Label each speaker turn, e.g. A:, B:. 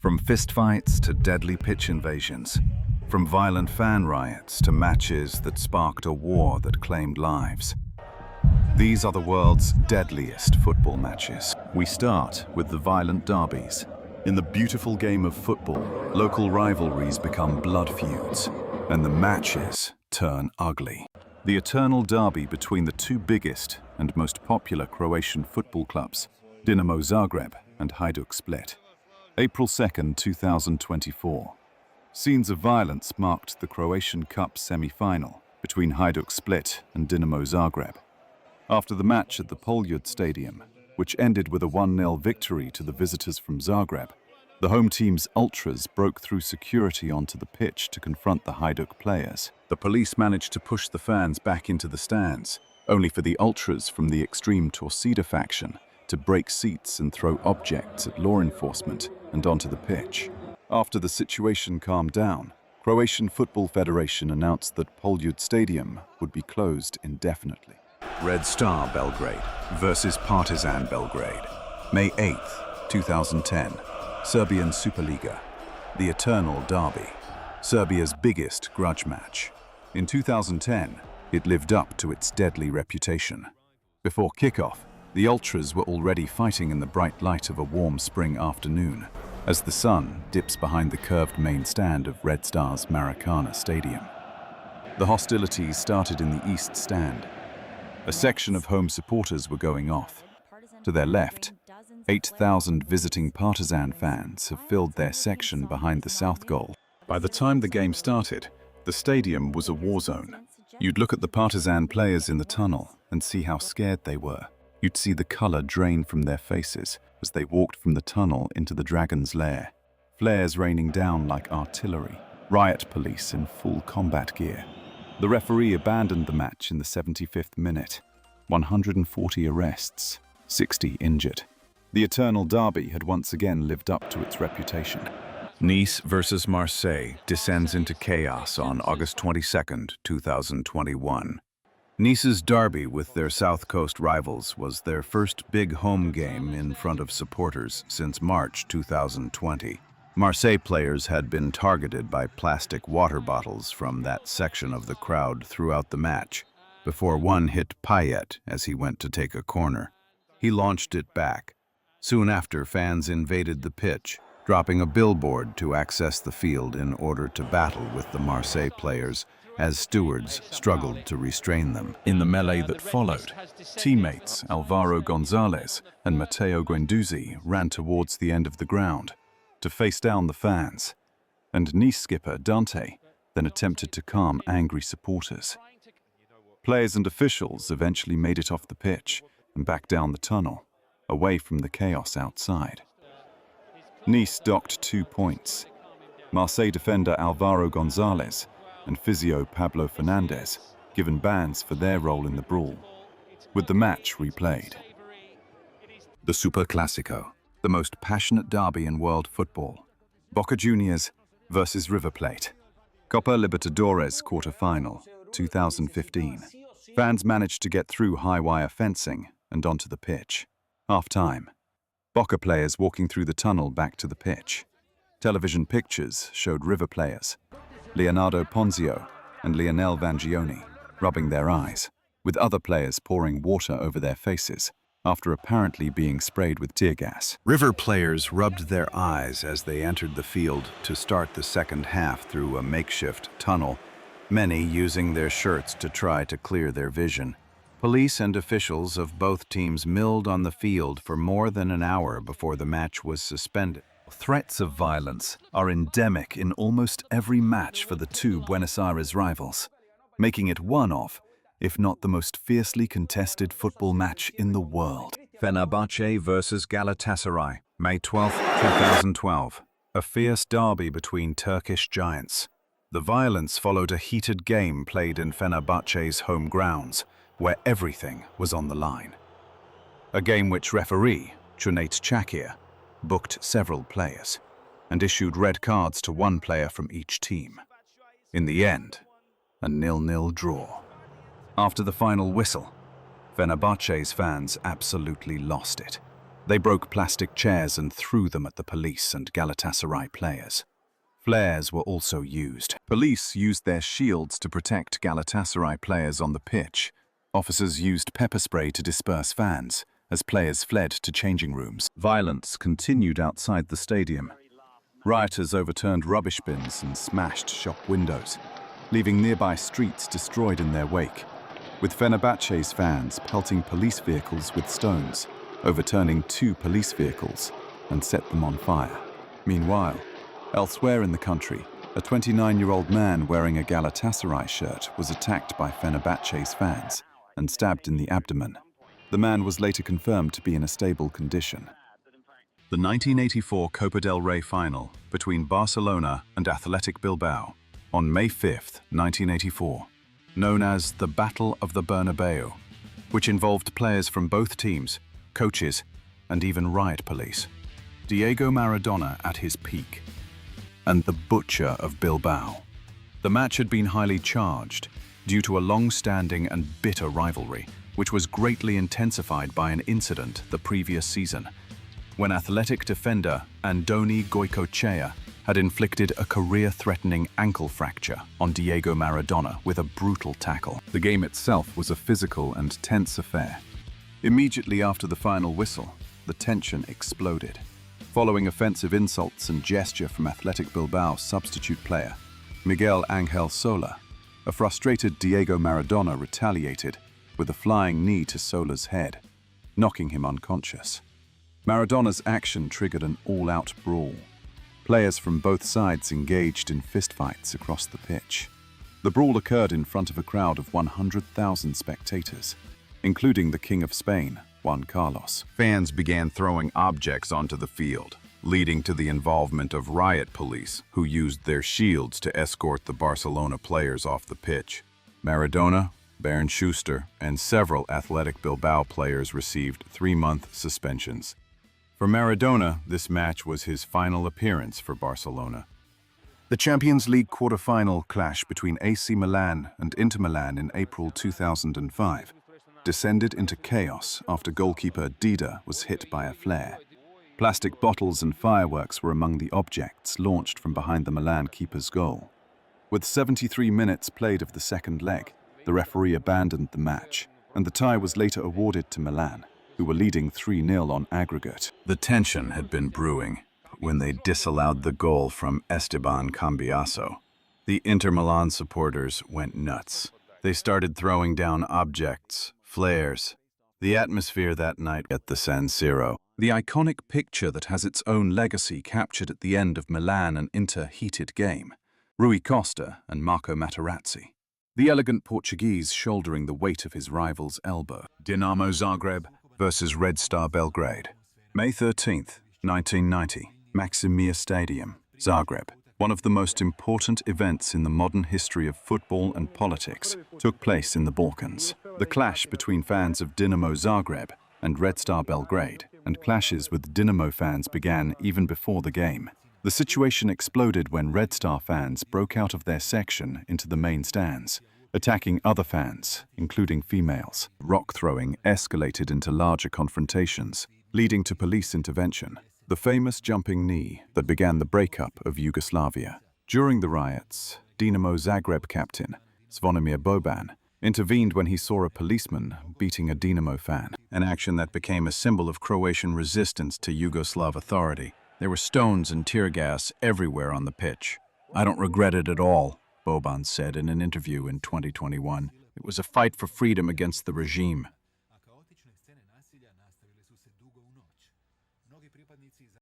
A: From fistfights to deadly pitch invasions, from violent fan riots to matches that sparked a war that claimed lives. These are the world's deadliest football matches. We start with the violent derbies. In the beautiful game of football, local rivalries become blood feuds, and the matches turn ugly. The eternal derby between the two biggest and most popular Croatian football clubs, Dinamo Zagreb and Hajduk Split. April 2nd, 2024. Scenes of violence marked the Croatian Cup semi-final between Hajduk Split and Dinamo Zagreb. After the match at the Poljud Stadium, which ended with a 1-0 victory to the visitors from Zagreb, the home team's ultras broke through security onto the pitch to confront the Hajduk players. The police managed to push the fans back into the stands, only for the ultras from the extreme Torcida faction to break seats and throw objects at law enforcement and onto the pitch. After the situation calmed down, Croatian Football Federation announced that Poljud Stadium would be closed indefinitely. Red Star Belgrade versus Partizan Belgrade. May 8th, 2010. Serbian Superliga. The Eternal Derby. Serbia's biggest grudge match. In 2010, it lived up to its deadly reputation. Before kickoff, the Ultras were already fighting in the bright light of a warm spring afternoon, as the sun dips behind the curved main stand of Red Star's Maracana Stadium. The hostilities started in the East Stand. A section of home supporters were going off. To their left, 8,000 visiting Partizan fans have filled their section behind the South goal. By the time the game started, the stadium was a war zone. You'd look at the Partizan players in the tunnel and see how scared they were. You'd see the color drain from their faces as they walked from the tunnel into the dragon's lair. Flares raining down like artillery, riot police in full combat gear. The referee abandoned the match in the 75th minute. 140 arrests, 60 injured. The Eternal Derby had once again lived up to its reputation. Nice versus Marseille descends into chaos on August 22nd, 2021. Nice's derby with their South Coast rivals was their first big home game in front of supporters since March 2020. Marseille players had been targeted by plastic water bottles from that section of the crowd throughout the match, before one hit Payet as he went to take a corner. He launched it back. Soon after, fans invaded the pitch, dropping a billboard to access the field in order to battle with the Marseille players as stewards struggled to restrain them. In the melee that followed, teammates Alvaro Gonzalez and Matteo Guendouzi ran towards the end of the ground to face down the fans, and Nice skipper Dante then attempted to calm angry supporters. Players and officials eventually made it off the pitch and back down the tunnel, away from the chaos outside. Nice docked 2 points. Marseille defender Alvaro Gonzalez and physio Pablo Fernandez given bans for their role in the brawl, with the match replayed. The Super Clásico, the most passionate derby in world football. Boca Juniors versus River Plate. Copa Libertadores quarter-final, 2015. Fans managed to get through high-wire fencing and onto the pitch. Half-time. Boca players walking through the tunnel back to the pitch. Television pictures showed River players, Leonardo Ponzio and Lionel Vangioni, rubbing their eyes, with other players pouring water over their faces after apparently being sprayed with tear gas. River players rubbed their eyes as they entered the field to start the second half through a makeshift tunnel, many using their shirts to try to clear their vision. Police and officials of both teams milled on the field for more than an hour before the match was suspended. Threats of violence are endemic in almost every match for the two Buenos Aires rivals, making it one of, if not the most fiercely contested football match in the world. Fenerbahce versus Galatasaray, May 12, 2012. A fierce derby between Turkish giants. The violence followed a heated game played in Fenerbahce's home grounds, where everything was on the line. A game which referee, Cüneyt Çakır, booked several players and issued red cards to one player from each team. In the end, a 0-0 draw. After the final whistle, Fenerbahce's fans absolutely lost it. They broke plastic chairs and threw them at the police and Galatasaray players. Flares were also used. Police used their shields to protect Galatasaray players on the pitch. Officers used pepper spray to disperse fans as players fled to changing rooms. Violence continued outside the stadium. Rioters overturned rubbish bins and smashed shop windows, leaving nearby streets destroyed in their wake, with Fenerbahce's fans pelting police vehicles with stones, overturning 2 police vehicles and set them on fire. Meanwhile, elsewhere in the country, a 29-year-old man wearing a Galatasaray shirt was attacked by Fenerbahce's fans and stabbed in the abdomen. The man was later confirmed to be in a stable condition. The 1984 Copa del Rey final between Barcelona and Athletic Bilbao on May 5, 1984, known as the Battle of the Bernabeu, which involved players from both teams, coaches, and even riot police. Diego Maradona at his peak, and the Butcher of Bilbao. The match had been highly charged due to a long-standing and bitter rivalry, which was greatly intensified by an incident the previous season, when Athletic defender Andoni Goicoechea had inflicted a career-threatening ankle fracture on Diego Maradona with a brutal tackle. The game itself was a physical and tense affair. Immediately after the final whistle, the tension exploded. Following offensive insults and gesture from Athletic Bilbao's substitute player, Miguel Angel Sola, a frustrated Diego Maradona retaliated with a flying knee to Sola's head, knocking him unconscious. Maradona's action triggered an all-out brawl. Players from both sides engaged in fistfights across the pitch. The brawl occurred in front of a crowd of 100,000 spectators, including the King of Spain, Juan Carlos. Fans began throwing objects onto the field, leading to the involvement of riot police, who used their shields to escort the Barcelona players off the pitch. Maradona, Bernd Schuster, and several Athletic Bilbao players received 3-month suspensions. For Maradona, this match was his final appearance for Barcelona. The Champions League quarter-final clash between AC Milan and Inter Milan in April 2005 descended into chaos after goalkeeper Dida was hit by a flare. Plastic bottles and fireworks were among the objects launched from behind the Milan keeper's goal. With 73 minutes played of the second leg, the referee abandoned the match, and the tie was later awarded to Milan, who were leading 3-0 on aggregate. The tension had been brewing when they disallowed the goal from Esteban Cambiaso. The Inter Milan supporters went nuts. They started throwing down objects, flares. The atmosphere that night at the San Siro, the iconic picture that has its own legacy captured at the end of Milan and Inter heated game, Rui Costa and Marco Materazzi. The elegant Portuguese shouldering the weight of his rival's elbow. Dinamo Zagreb versus Red Star Belgrade. May 13th, 1990, Maksimir Stadium, Zagreb. One of the most important events in the modern history of football and politics took place in the Balkans. The clash between fans of Dinamo Zagreb and Red Star Belgrade, and clashes with Dinamo fans began even before the game. The situation exploded when Red Star fans broke out of their section into the main stands, attacking other fans, including females. Rock throwing escalated into larger confrontations, leading to police intervention. The famous jumping knee that began the breakup of Yugoslavia. During the riots, Dinamo Zagreb captain Zvonimir Boban intervened when he saw a policeman beating a Dinamo fan, an action that became a symbol of Croatian resistance to Yugoslav authority. There were stones and tear gas everywhere on the pitch. "I don't regret it at all," Boban said in an interview in 2021. "It was a fight for freedom against the regime."